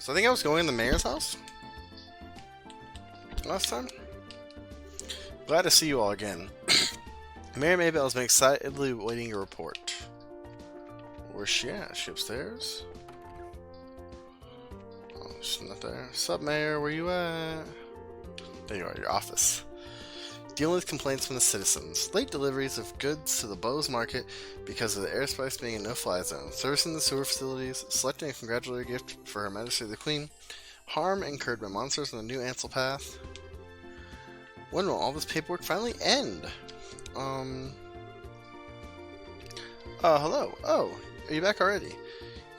So I think I was going in the mayor's house last time. Glad to see you all again. Mayor Maybell has been excitedly waiting your report. Where's she at? Is she upstairs? Oh, she's not there. Sup, Mayor? Where you at? There you are, your office. Dealing with complaints from the citizens. Late deliveries of goods to the Bose Market because of the airspace being a no-fly zone. Servicing the sewer facilities. Selecting a congratulatory gift for Her Majesty the Queen. Harm incurred by monsters on the new Ansel path. When will all this paperwork finally end? Hello. Oh, are you back already?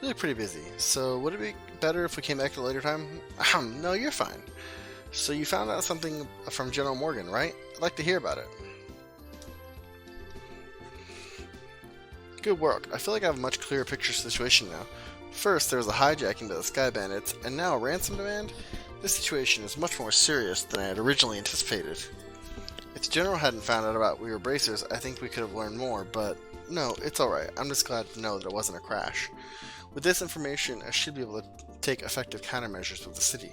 You look pretty busy. So would it be better if we came back at a later time? No, you're fine. So you found out something from General Morgan, right? I'd like to hear about it. Good work. I feel like I have a much clearer picture of the situation now. First, there was a hijacking by the Sky Bandits, and now a ransom demand? This situation is much more serious than I had originally anticipated. If the General hadn't found out about we were bracers, I think we could have learned more, but no, it's alright. I'm just glad to know that it wasn't a crash. With this information, I should be able to take effective countermeasures with the city.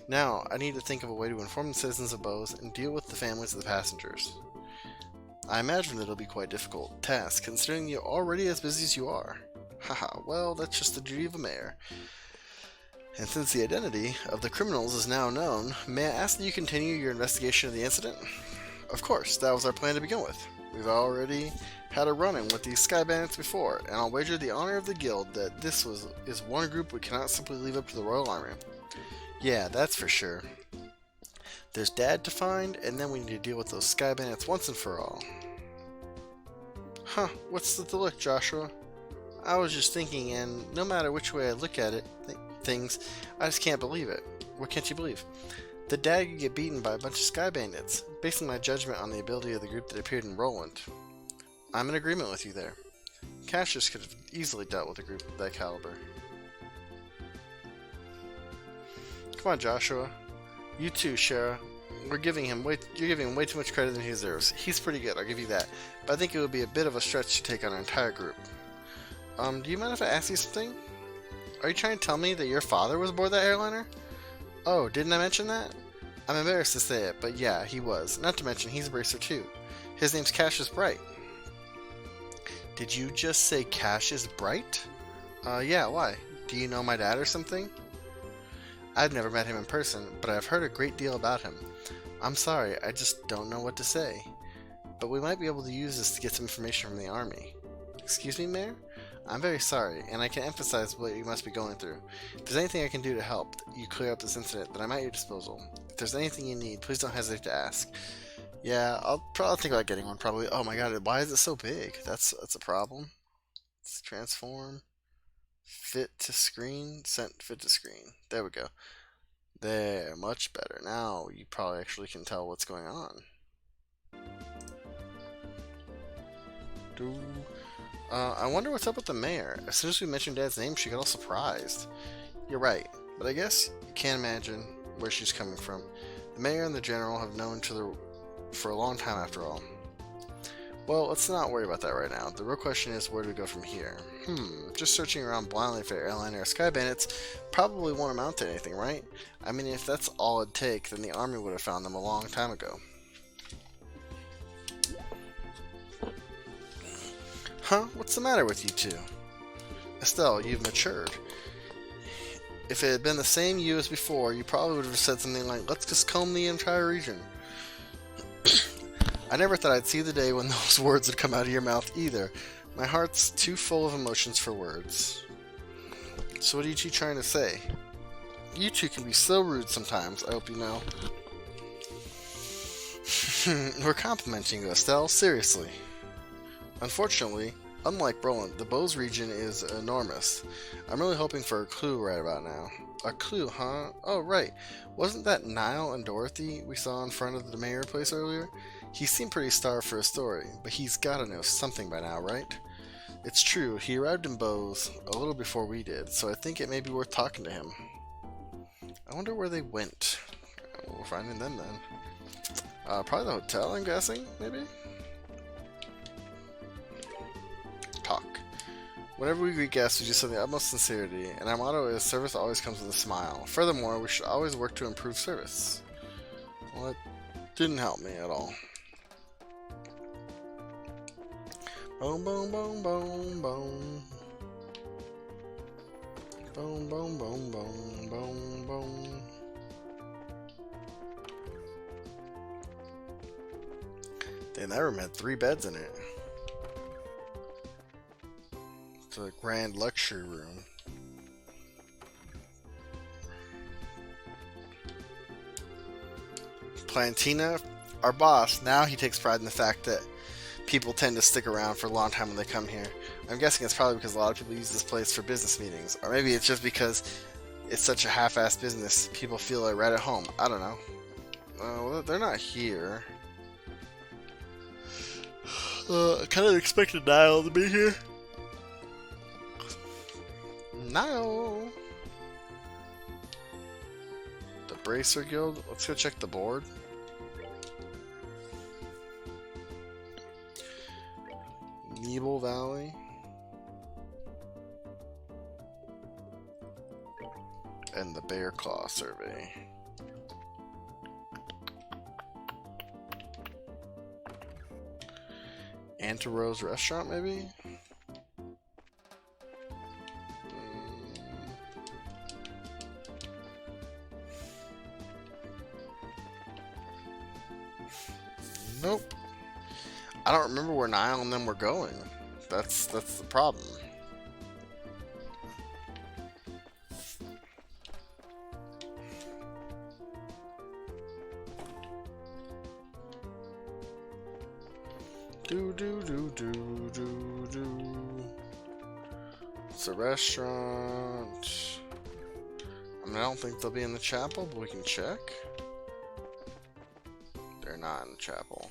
Now, I need to think of a way to inform the citizens of Bose and deal with the families of the passengers. I imagine that it'll be quite a difficult task, considering you're already as busy as you are. Haha, well, that's just the duty of a mayor. And since the identity of the criminals is now known, may I ask that you continue your investigation of the incident? Of course, that was our plan to begin with. We've already had a run-in with these Sky Bandits before, and I'll wager the honor of the guild that this is one group we cannot simply leave up to the Royal Army. Yeah, that's for sure. There's Dad to find, and then we need to deal with those Sky Bandits once and for all. Huh, what's the look, Joshua? I was just thinking, and no matter which way I look at it, things, I just can't believe it. What can't you believe? The Dad could get beaten by a bunch of Sky Bandits, basing my judgment on the ability of the group that appeared in Roland. I'm in agreement with you there. Cassius could have easily dealt with a group of that caliber. Come on, Joshua. You too, Shara. You're giving him way too much credit than he deserves. He's pretty good, I'll give you that. But I think it would be a bit of a stretch to take on our entire group. Do you mind if I ask you something? Are you trying to tell me that your father was aboard that airliner? Oh, didn't I mention that? I'm embarrassed to say it, but yeah, he was. Not to mention, he's a bracer too. His name's Cassius Bright. Did you just say Cassius Bright? Yeah, why? Do you know my dad or something? I've never met him in person, but I've heard a great deal about him. I'm sorry, I just don't know what to say. But we might be able to use this to get some information from the army. Excuse me, Mayor? I'm very sorry, and I can emphasize what you must be going through. If there's anything I can do to help you clear up this incident, then I'm at your disposal. If there's anything you need, please don't hesitate to ask. Yeah, I'll think about getting one probably. Oh my god, why is it so big? That's a problem. Let's transform. Fit to screen. Sent fit to screen. There we go. There, much better. Now you probably actually can tell what's going on. I wonder what's up with the mayor. As soon as we mentioned Dad's name, she got all surprised. You're right, but I guess you can't imagine where she's coming from. The mayor and the general have known each other for a long time after all. Well, let's not worry about that right now. The real question is, where do we go from here? Just searching around blindly for airliner or Sky Bandits probably won't amount to anything, right? I mean, if that's all it'd take, then the army would have found them a long time ago. Huh? What's the matter with you two? Estelle, you've matured. If it had been the same you as before, you probably would have said something like, let's just comb the entire region. I never thought I'd see the day when those words would come out of your mouth either. My heart's too full of emotions for words. So what are you two trying to say? You two can be so rude sometimes, I hope you know. We're complimenting you, Estelle, seriously. Unfortunately, unlike Roland, the Bose region is enormous. I'm really hoping for a clue right about now. A clue, huh? Oh, right. Wasn't that Niall and Dorothy we saw in front of the mayor place earlier? He seemed pretty starved for a story, but he's gotta know something by now, right? It's true, he arrived in Bose a little before we did, so I think it may be worth talking to him. I wonder where they went. We'll find them then. Probably the hotel, I'm guessing, maybe? Talk. Whenever we greet guests, we do so with the utmost sincerity, and our motto is service always comes with a smile. Furthermore, we should always work to improve service. Well, it didn't help me at all. Boom, boom, boom, boom, boom. Boom, boom, boom, boom, boom, boom. Damn, that room had 3 beds in it. It's a grand luxury room. Plantina, our boss, now he takes pride in the fact that people tend to stick around for a long time when they come here. I'm guessing it's probably because a lot of people use this place for business meetings. Or maybe it's just because it's such a half-assed business, people feel like right at home. I don't know. Well, they're not here. I kind of expected Niall to be here. Niall! The Bracer Guild? Let's go check the board. Nebel Valley. And the Bear Claw Survey. Antarose Restaurant, maybe? Nope. I don't remember where Niall and them were going. That's the problem. It's a restaurant. I mean, I don't think they'll be in the chapel, but we can check. They're not in the chapel.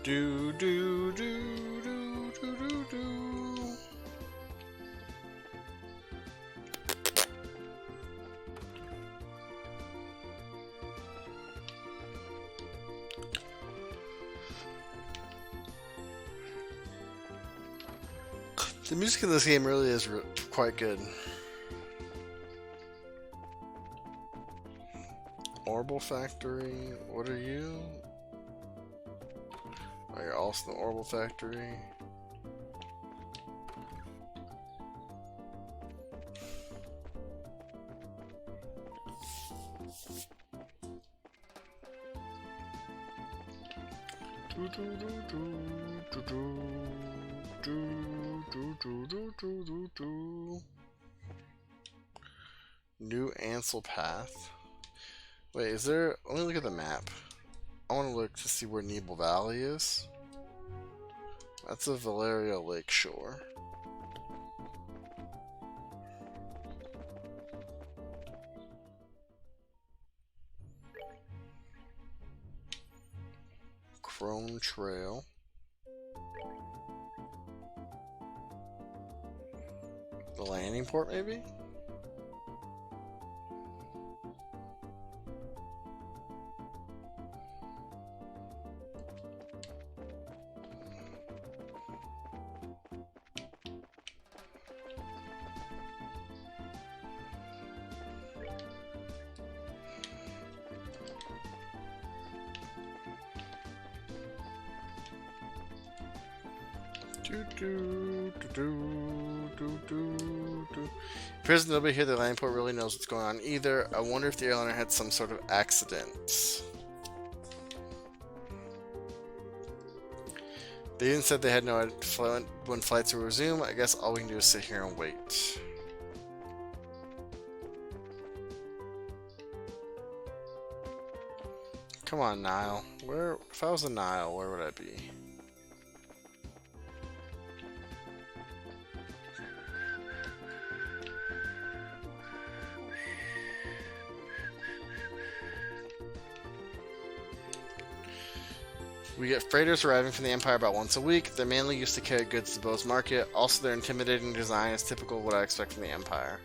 Do do do do do do do. The music in this game really is quite good. Orbital Factory, what are you? Oh, you're also in the Orbital Factory. Do do do do do do do do do do do do. New Ansel Path. Wait, is there? Let me look at the map. I want to look to see where Nebel Valley is. That's a Valeria Lakeshore. Crone Trail. The landing port, maybe? Prison, nobody here at the landing port really knows what's going on either. I wonder if the airliner had some sort of accident. They even said they had no idea when flights will resume. I guess all we can do is sit here and wait. Come on, Niall. If I was a Niall, where would I be? We get freighters arriving from the Empire about once a week. They're mainly used to carry goods to Bow's Market. Also, their intimidating design is typical of what I expect from the Empire.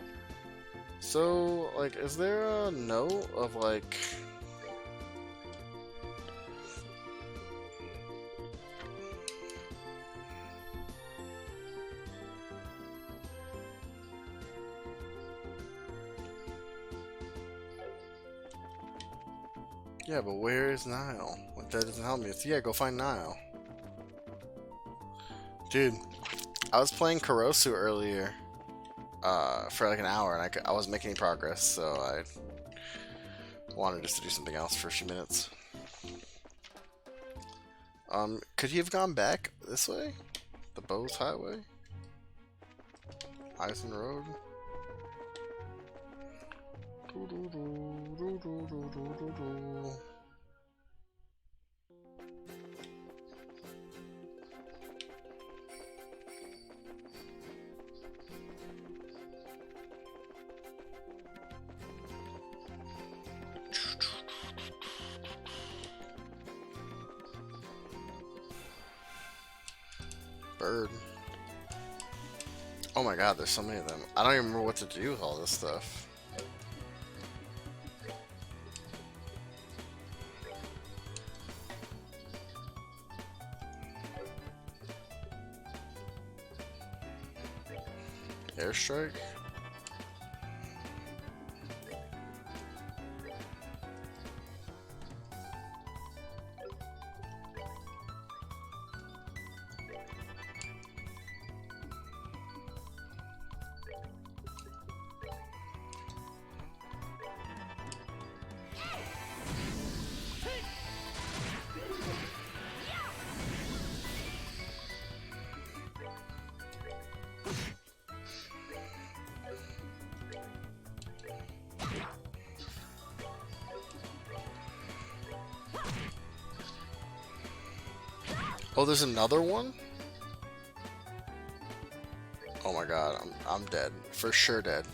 So, like, is there a note of, like... Yeah, but where is Nile? Like, that doesn't help me. It's, yeah, go find Nile. Dude, I was playing Kurosu earlier for like an hour, and I wasn't making any progress, so I wanted just to do something else for a few minutes. Could he have gone back this way? The Bow's Highway? Eisen Road? Bird. Oh my god, there's so many of them. I don't even remember what to do with all this stuff. Airstrike? Oh, there's another one? Oh my god, I'm dead. For sure dead.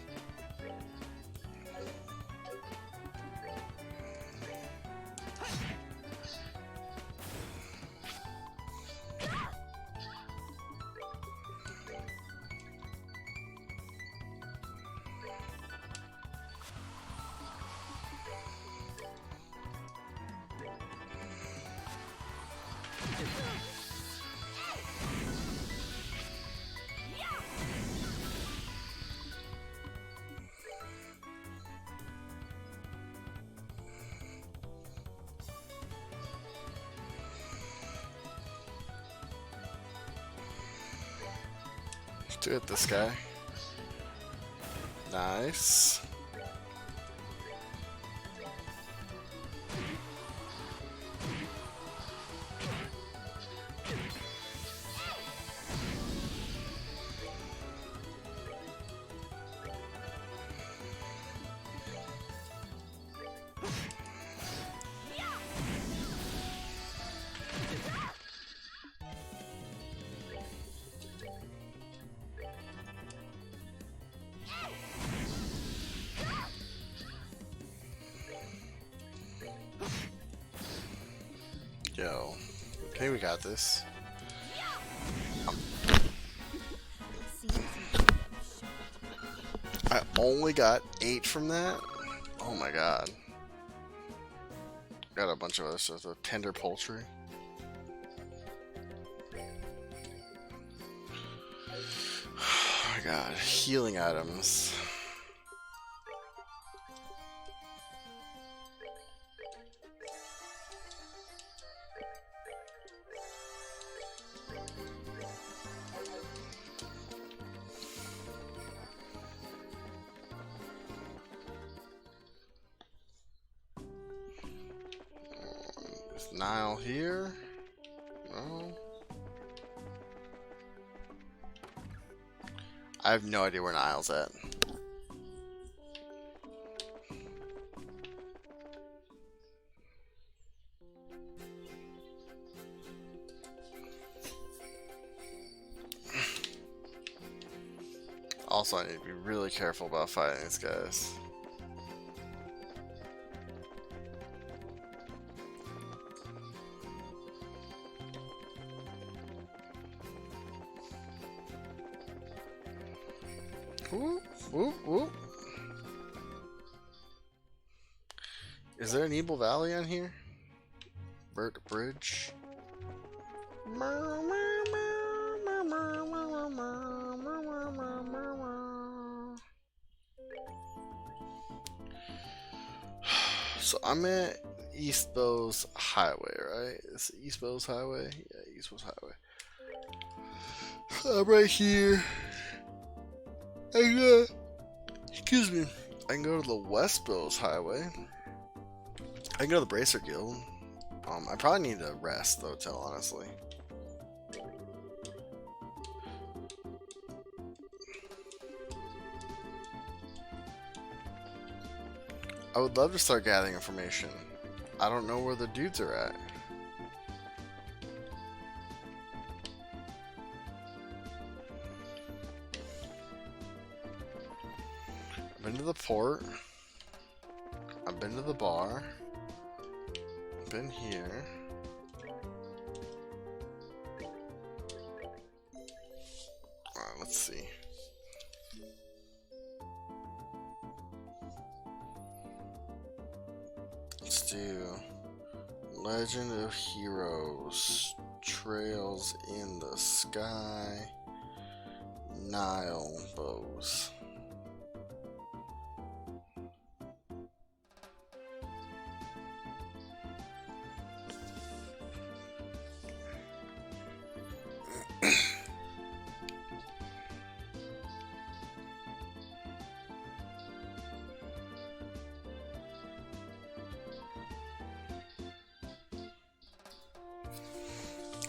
Do it, this guy. Nice. Yo. Okay, we got this. I only got 8 from that? Oh my god. Got a bunch of other stuff, the tender poultry. Oh my god, healing items. Nile here? No. I have no idea where Nile's at. Also, I need to be really careful about fighting these guys. Whoop, whoop, whoop. Is there an Evil Valley on here? Burt Bridge. So I'm at East Bowes Highway, right? It's East Bowes Highway? Yeah, East Bowes Highway. So I'm right here. Excuse me. I can go to the West Bowes Highway. I can go to the Bracer Guild. I probably need to rest, though, honestly. I would love to start gathering information. I don't know where the dudes are at. I've been to the port. I've been to the bar. I've been here. Alright, let's see. Let's do Legend of Heroes, Trails in the Sky, Nile Bows.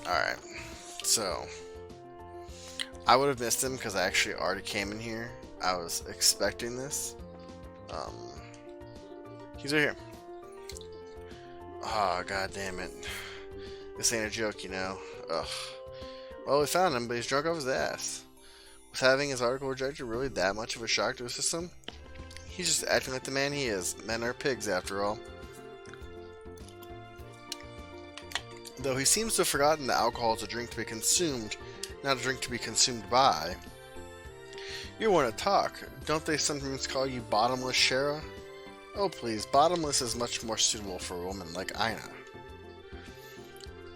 Alright, so I would have missed him because I actually already came in here. I was expecting this. He's right here. Ah, god damn it. This ain't a joke, you know. Ugh. Well, we found him, but he's drunk off his ass. Was having his article rejected really that much of a shock to his system? He's just acting like the man he is. Men are pigs, after all. Though he seems to have forgotten that alcohol is a drink to be consumed, not a drink to be consumed by. You want to talk. Don't they sometimes call you Bottomless Shara? Oh please, Bottomless is much more suitable for a woman like Aina.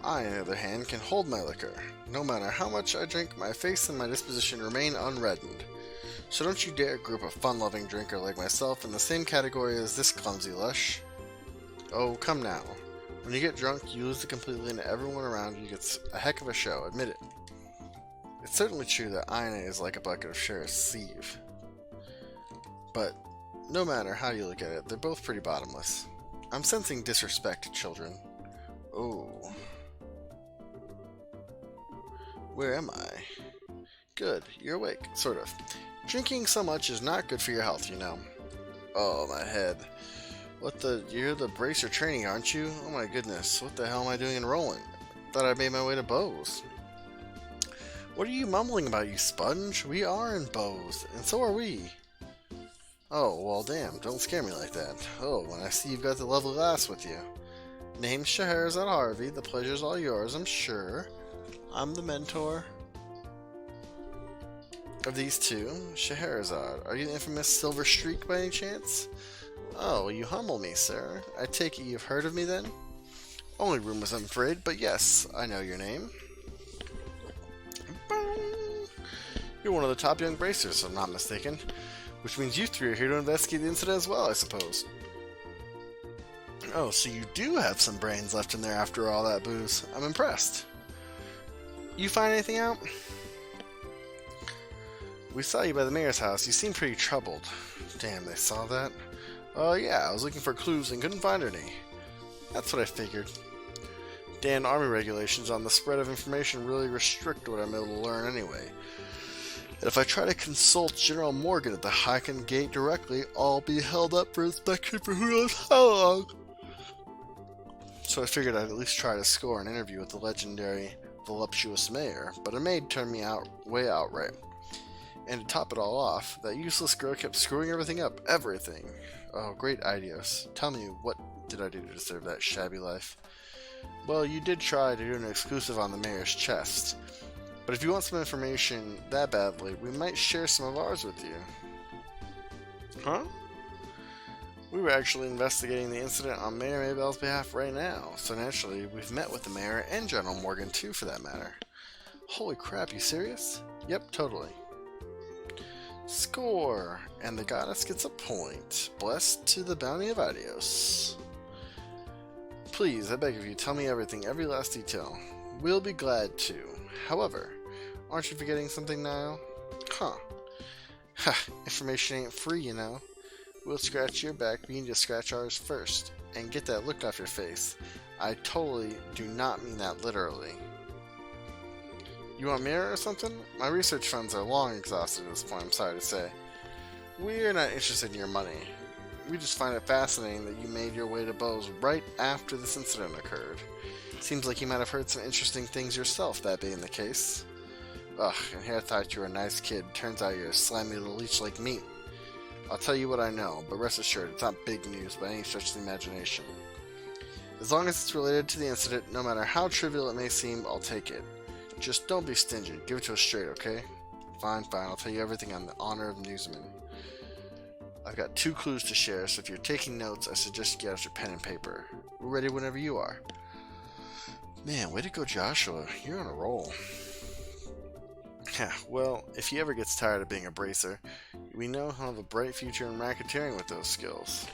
I, on the other hand, can hold my liquor. No matter how much I drink, my face and my disposition remain unreddened. So don't you dare group a fun-loving drinker like myself in the same category as this clumsy lush. Oh, come now. When you get drunk, you lose it completely and everyone around you gets a heck of a show, admit it. It's certainly true that Aina is like a bucket of Sheriff's sieve. But, no matter how you look at it, they're both pretty bottomless. I'm sensing disrespect, children. Oh. Where am I? Good, you're awake, sort of. Drinking so much is not good for your health, you know. Oh, my head. What the? You're the Bracer training, aren't you? Oh my goodness, what the hell am I doing in Roland? Thought I made my way to Bowes. What are you mumbling about, you sponge? We are in Bowes, and so are we. Oh, well damn, don't scare me like that. Oh, when I see you've got the lovely lass with you. Name's Scheherazade Harvey, the pleasure's all yours, I'm sure. I'm the mentor of these two. Scheherazade, are you the infamous Silver Streak by any chance? Oh, you humble me, sir. I take it you've heard of me, then? Only rumors, I'm afraid, but yes, I know your name. You're one of the top young bracers, if I'm not mistaken. Which means you three are here to investigate the incident as well, I suppose. Oh, so you do have some brains left in there after all that booze. I'm impressed. You find anything out? We saw you by the mayor's house. You seem pretty troubled. Damn, they saw that? Yeah, I was looking for clues and couldn't find any. That's what I figured. Damn army regulations on the spread of information really restrict what I'm able to learn anyway. And if I try to consult General Morgan at the Hyken Gate directly, I'll be held up for inspection for who knows how long. So I figured I'd at least try to score an interview with the legendary, voluptuous mayor, but a maid turned me way outright. And to top it all off, that useless girl kept screwing everything up. Everything. Oh, great ideas. Tell me, what did I do to deserve that shabby life? Well, you did try to do an exclusive on the mayor's chest. But if you want some information that badly, we might share some of ours with you. Huh? We were actually investigating the incident on Mayor Maybell's behalf right now, so naturally, we've met with the mayor and General Morgan too, for that matter. Holy crap, you serious? Yep, totally. Score! And the goddess gets a point. Blessed to the bounty of Adios. Please, I beg of you, tell me everything, every last detail. We'll be glad to. However, aren't you forgetting something, Niall? Huh. Ha, information ain't free, you know. We'll scratch your back, but you need to scratch ours first. And get that look off your face. I totally do not mean that literally. You want mirror or something? My research funds are long exhausted at this point, I'm sorry to say. We're not interested in your money. We just find it fascinating that you made your way to Bose right after this incident occurred. Seems like you might have heard some interesting things yourself, that being the case. Ugh, and here I thought you were a nice kid. Turns out you're a slimy little leech like me. I'll tell you what I know, but rest assured, it's not big news by any stretch of the imagination. As long as it's related to the incident, no matter how trivial it may seem, I'll take it. Just don't be stingy. Give it to us straight, okay? Fine, fine. I'll tell you everything on the honor of newsman. I've got 2 clues to share, so if you're taking notes, I suggest you get out your pen and paper. We're ready whenever you are. Man, way to go, Joshua. You're on a roll. Yeah, well, if he ever gets tired of being a bracer, we know he'll have a bright future in racketeering with those skills.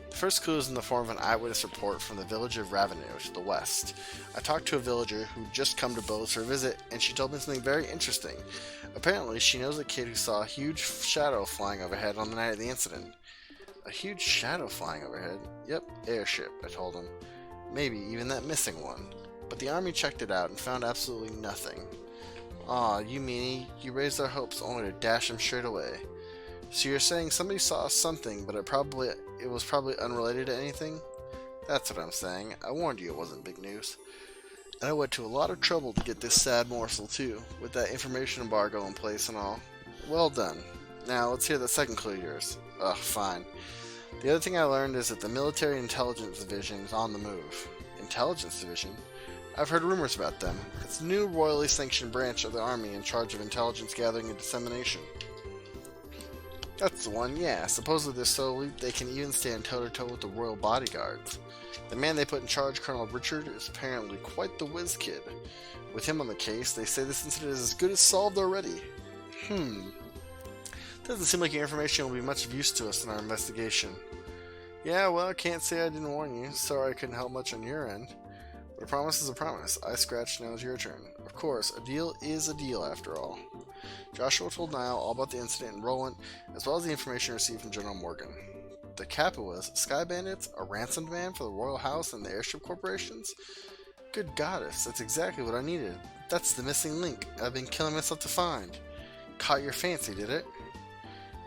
The first clue is in the form of an eyewitness report from the village of Raveneux to the west. I talked to a villager who'd just come to Bose for a visit, and she told me something very interesting. Apparently, she knows a kid who saw a huge shadow flying overhead on the night of the incident. A huge shadow flying overhead? Yep, airship, I told him. Maybe even that missing one. But the army checked it out and found absolutely nothing. Aw, you meanie, you raised our hopes only to dash them straight away. So you're saying somebody saw something, but it was probably unrelated to anything? That's what I'm saying. I warned you it wasn't big news. And I went to a lot of trouble to get this sad morsel too, with that information embargo in place and all. Well done. Now let's hear the second clue of yours. Ugh, fine. The other thing I learned is that the Military Intelligence Division is on the move. Intelligence Division? I've heard rumors about them. It's a new royally sanctioned branch of the army in charge of intelligence gathering and dissemination. That's the one, yeah. Supposedly they're so elite they can even stand toe-to-toe with the royal bodyguards. The man they put in charge, Colonel Richard, is apparently quite the whiz kid. With him on the case, they say this incident is as good as solved already. Doesn't seem like your information will be much of use to us in our investigation. Yeah, well, I can't say I didn't warn you. Sorry I couldn't help much on your end. But a promise is a promise. I scratched, now it's your turn. Of course, a deal is a deal after all. Joshua told Niall all about the incident in Roland, as well as the information received from General Morgan. The Capuas, Sky Bandits, a ransomed man for the Royal House and the airship corporations? Good goddess, that's exactly what I needed. That's the missing link I've been killing myself to find. Caught your fancy, did it?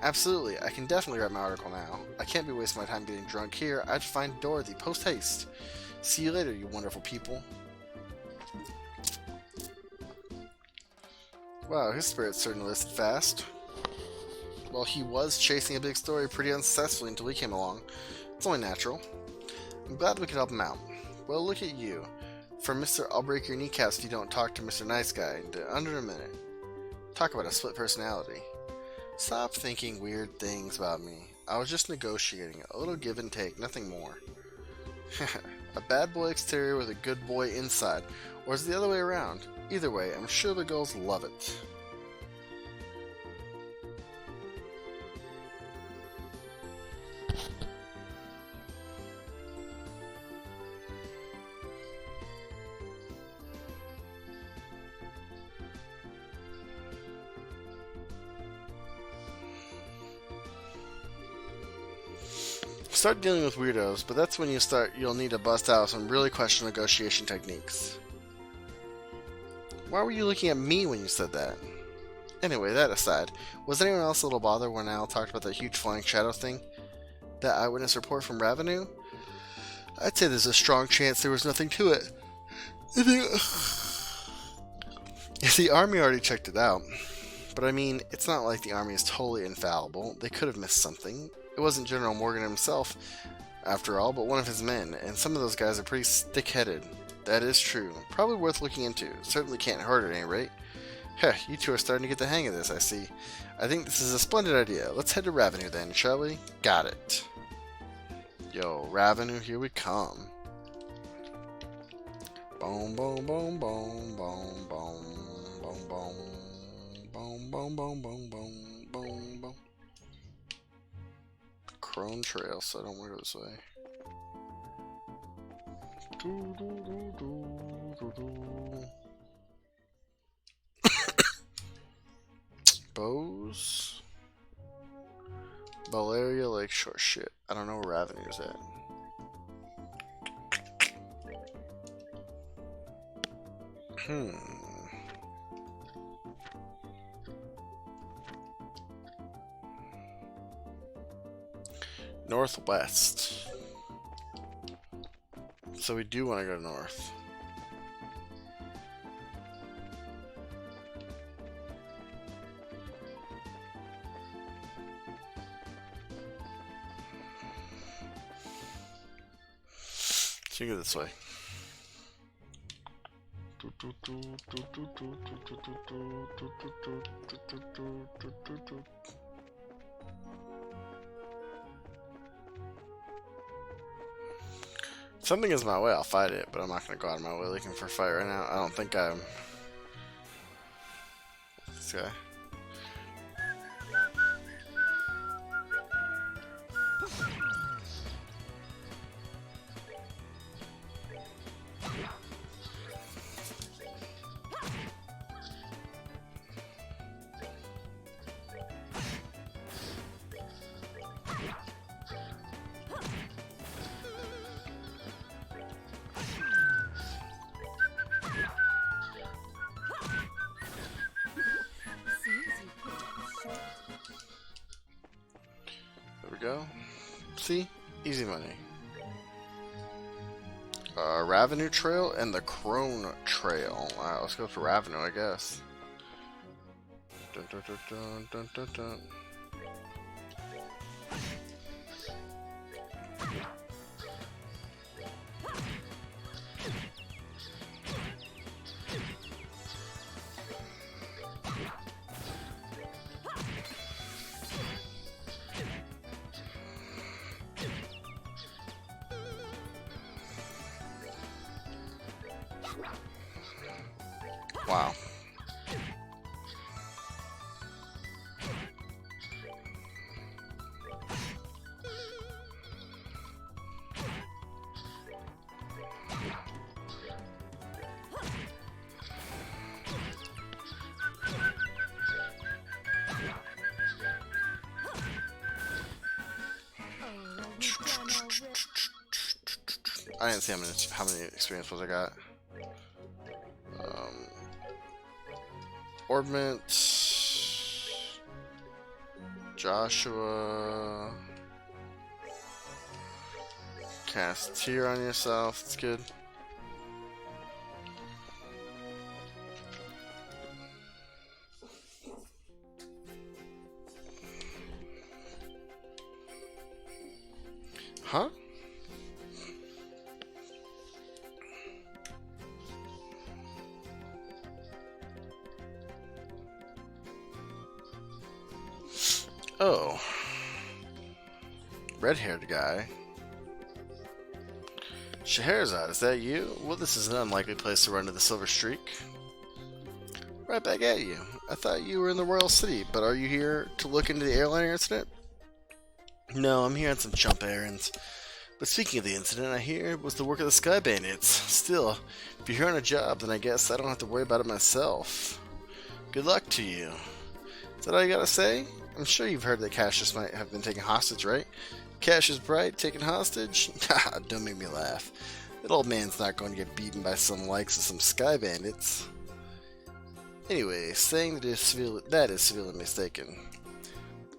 Absolutely, I can definitely write my article now. I can't be wasting my time getting drunk here. I have to find Dorothy, post-haste. See you later, you wonderful people. Wow, his spirit certainly listed fast. Well, he was chasing a big story pretty unsuccessfully until we came along. It's only natural. I'm glad we could help him out. Well, look at you. For Mr. I'll break your kneecaps if you don't talk to Mr. Nice Guy in under a minute. Talk about a split personality. Stop thinking weird things about me. I was just negotiating, a little give and take, nothing more. A bad boy exterior with a good boy inside, or is it the other way around? Either way, I'm sure the girls love it. Start dealing with weirdos, but that's when you'll need to bust out some really questionable negotiation techniques. Why were you looking at me when you said that? Anyway, that aside, was anyone else a little bothered when Al talked about that huge flying shadow thing? That eyewitness report from Raveneux? I'd say there's a strong chance there was nothing to it. If the army already checked it out. But I mean, it's not like the army is totally infallible. They could have missed something. It wasn't General Morgan himself, after all, but one of his men, and some of those guys are pretty stick-headed. That is true. Probably worth looking into. Certainly can't hurt at any rate. Heh, you two are starting to get the hang of this, I see. I think this is a splendid idea. Let's head to Ravenous then, shall we? Got it. Yo, Ravenous, here we come. Boom, boom, boom, boom, boom, boom, boom, boom, boom, boom, boom, boom, boom, boom, boom. Crone Trail, so I don't want to go this way. Bows. Valeria Lakeshore. Shit. I don't know where Ravenous at. Northwest. So we do want to go north. So you go this way. Something is in my way, I'll fight it, but I'm not going to go out of my way looking for a fight right now. I don't think I'm... This guy. Go. See? Easy money. Ravenous Trail and the Crone Trail. Alright, let's go to Ravenous, I guess. Dun, dun, dun, dun, dun, dun, dun. Wow. I didn't see how many experience points I got. Orbment, Joshua, cast Tear on yourself, that's good. Huh? Oh. Red-haired guy. Scheherazade, is that you? Well, this is an unlikely place to run to the Silver Streak. Right back at you. I thought you were in the Royal City, but are you here to look into the airliner incident? No, I'm here on some chump errands. But speaking of the incident, I hear it was the work of the Sky Bandits. Still, if you're here on a job, then I guess I don't have to worry about it myself. Good luck to you. Is that all you gotta say? I'm sure you've heard that Cassius might have been taken hostage, right? Cassius Bright taken hostage? Haha, don't make me laugh. That old man's not going to get beaten by some likes of some Sky Bandits. Anyway, saying that is severely mistaken.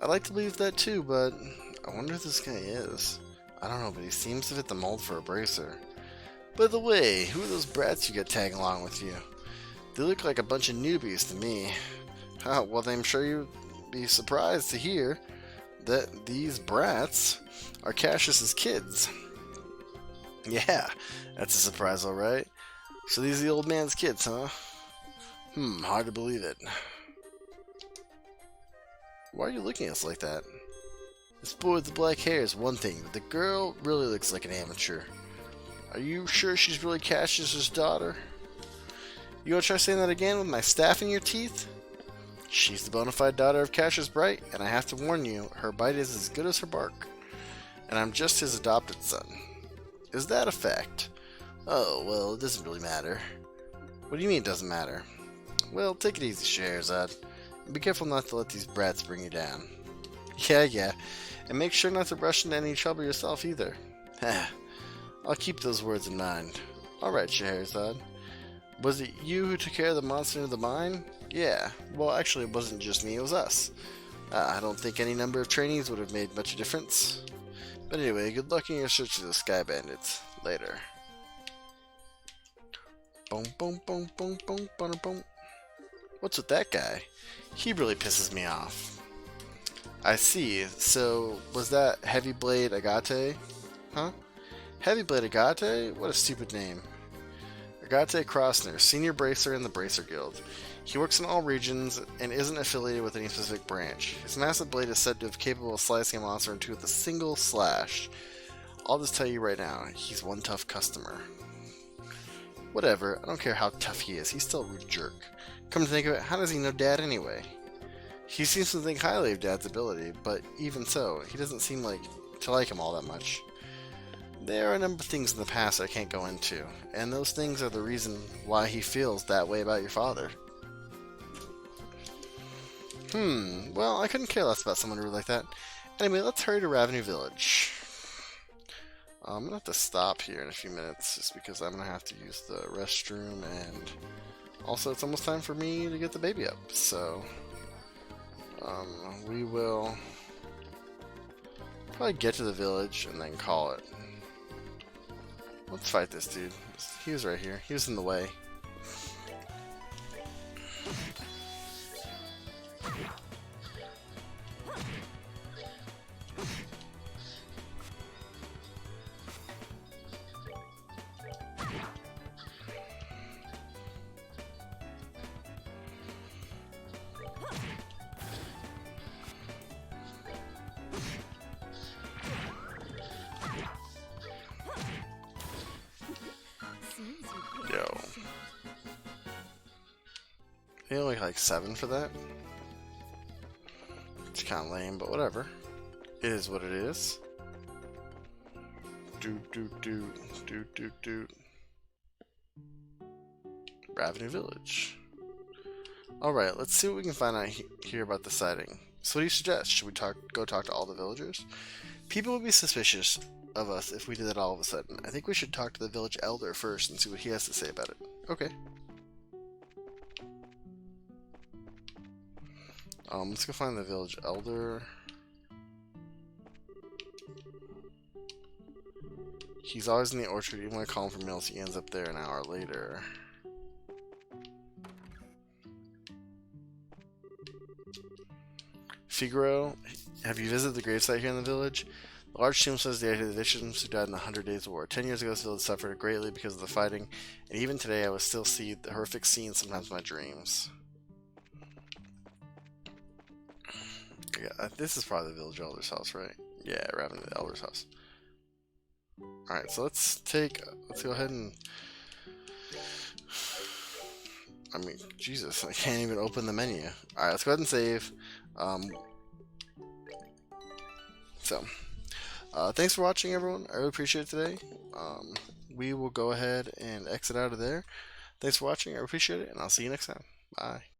I'd like to believe that too, but I wonder who this guy is. I don't know, but he seems to fit the mold for a bracer. By the way, who are those brats you got tagging along with you? They look like a bunch of newbies to me. Well, I'm sure you'd be surprised to hear that these brats are Cassius's kids. Yeah, that's a surprise, alright. So these are the old man's kids, huh? Hard to believe it. Why are you looking at us like that? This boy with the black hair is one thing, but the girl really looks like an amateur. Are you sure she's really Cassius's daughter? You gonna try saying that again with my staff in your teeth? She's the bona fide daughter of Cassius Bright, and I have to warn you, her bite is as good as her bark. And I'm just his adopted son. Is that a fact? Oh, well, it doesn't really matter. What do you mean it doesn't matter? Well, take it easy, Scheherazade. And be careful not to let these brats bring you down. Yeah. And make sure not to rush into any trouble yourself either. I'll keep those words in mind. Alright, Scheherazade. Was it you who took care of the monster in the mine? Yeah. Well, actually, it wasn't just me, it was us. I don't think any number of trainees would have made much difference. But anyway, good luck in your search of the Sky Bandits. Later. Boom, boom, boom, boom, boom, boom, boom. What's with that guy? He really pisses me off. I see. So, was that Heavy Blade Agate? Huh? Heavy Blade Agate? What a stupid name. Agate Crossner, Senior Bracer in the Bracer Guild. He works in all regions and isn't affiliated with any specific branch. His massive blade is said to be capable of slicing a monster in two with a single slash. I'll just tell you right now, he's one tough customer. Whatever, I don't care how tough he is, he's still a rude jerk. Come to think of it, how does he know Dad anyway? He seems to think highly of Dad's ability, but even so, he doesn't seem to like him all that much. There are a number of things in the past I can't go into, and those things are the reason why he feels that way about your father. Well, I couldn't care less about someone rude like that. Anyway, let's hurry to Ravenous Village. I'm gonna have to stop here in a few minutes, just because I'm gonna have to use the restroom, and also it's almost time for me to get the baby up, so we will probably get to the village and then call it. Let's fight this dude. He was right here. He was in the way. Yo. They only like 7 for that. It's kind of lame, but whatever. It is what it is. Do. Ravenous Village. Alright, let's see what we can find out here about the sighting. So what do you suggest? Should we go talk to all the villagers? People would be suspicious of us if we did that all of a sudden. I think we should talk to the village elder first and see what he has to say about it. Okay. Let's go find the village elder. He's always in the orchard. Even when I call him for meals, he ends up there an hour later. Figaro, have you visited the gravesite here in the village? The large tomb says the victims who died in the 100 Days of War. 10 years ago, this village suffered greatly because of the fighting, and even today I will still see the horrific scenes sometimes in my dreams. Yeah, this is probably the village elder's house, right? Yeah, Ravenous the elder's house. Alright, so let's go ahead and... I mean, Jesus, I can't even open the menu. Alright, let's go ahead and save. Thanks for watching, everyone. I really appreciate it today. We will go ahead and exit out of there. Thanks for watching. I appreciate it, and I'll see you next time. Bye.